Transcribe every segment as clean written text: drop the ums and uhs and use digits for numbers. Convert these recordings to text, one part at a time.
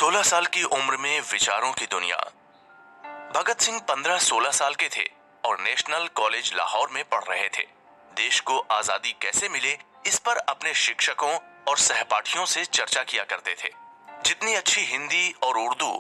16 साल की उम्र में विचारों की दुनिया। भगत सिंह 15-16 साल के थे और नेशनल कॉलेज लाहौर में पढ़ रहे थे। देश को आजादी कैसे मिले इस पर अपने शिक्षकों और सहपाठियों से चर्चा किया करते थे। जितनी अच्छी हिंदी और उर्दू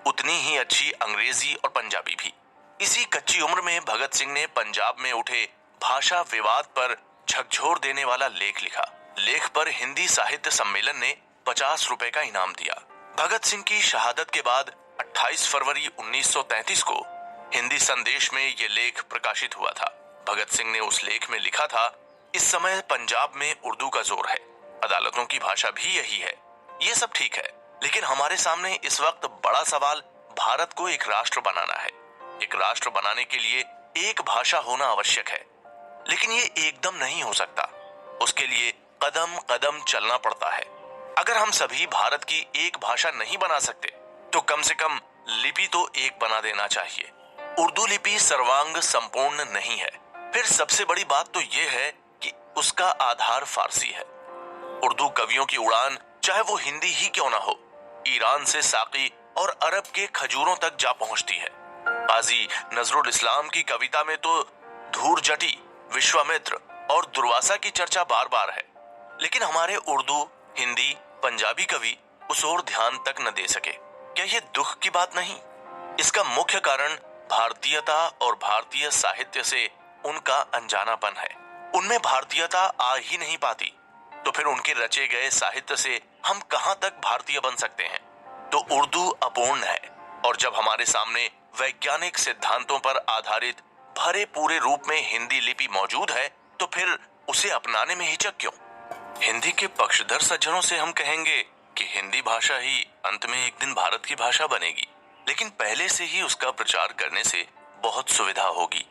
उतनी ही अच्छी अंग्रेजी और पंजाबी भी। इसी कच्ची उम्र में भगत सिंह ने पंजाब में उठे भाषा विवाद पर झकझोर देने वाला लेख लिखा। लेख पर हिंदी साहित्य सम्मेलन ने 50 रुपए का इनाम दिया। भगत सिंह की शहादत के बाद 28 फरवरी 1933 को हिंदी संदेश में ये लेख प्रकाशित हुआ था। भगत सिंह ने उस लेख में लिखा था, इस समय पंजाब में उर्दू का जोर है, अदालतों की भाषा भी यही है। ये सब ठीक है, लेकिन हमारे सामने इस वक्त बड़ा सवाल भारत को एक राष्ट्र बनाना है। एक राष्ट्र बनाने के लिए एक भाषा होना आवश्यक है, लेकिन ये एकदम नहीं हो सकता। उसके लिए कदम कदम चलना पड़ता है। अगर हम सभी भारत की एक भाषा नहीं बना सकते तो कम से कम लिपि तो एक बना देना चाहिए। उर्दू लिपि सर्वांग संपूर्ण नहीं है। फिर सबसे बड़ी बात तो ये है कि उसका आधार फारसी है। उर्दू कवियों की उड़ान चाहे वो हिंदी ही क्यों ना हो, ईरान से साकी और अरब के खजूरों तक जा पहुंचती है। काजी नजरुल इस्लाम की कविता में तो धूर जटी, विश्वामित्र और दुर्वासा की चर्चा बार बार है, लेकिन हमारे उर्दू, हिंदी, पंजाबी कवि उस ओर ध्यान तक न दे सके। क्या ये दुख की बात नहीं? इसका मुख्य कारण भारतीयता और भारतीय साहित्य से उनका अनजानापन है। उनमें भारतीयता आ ही नहीं पाती, तो फिर उनके रचे गए साहित्य से हम कहां तक भारतीय बन सकते हैं? तो उर्दू अपूर्ण है, और जब हमारे सामने वैज्ञानिक सिद्धांतों पर आधारित भरे पूरे रूप में हिंदी लिपि मौजूद है, तो फिर उसे अपनाने में हिचक क्यों? हिंदी के पक्षधर सज्जनों से हम कहेंगे कि हिंदी भाषा ही अंत में एक दिन भारत की भाषा बनेगी, लेकिन पहले से ही उसका प्रचार करने से बहुत सुविधा होगी।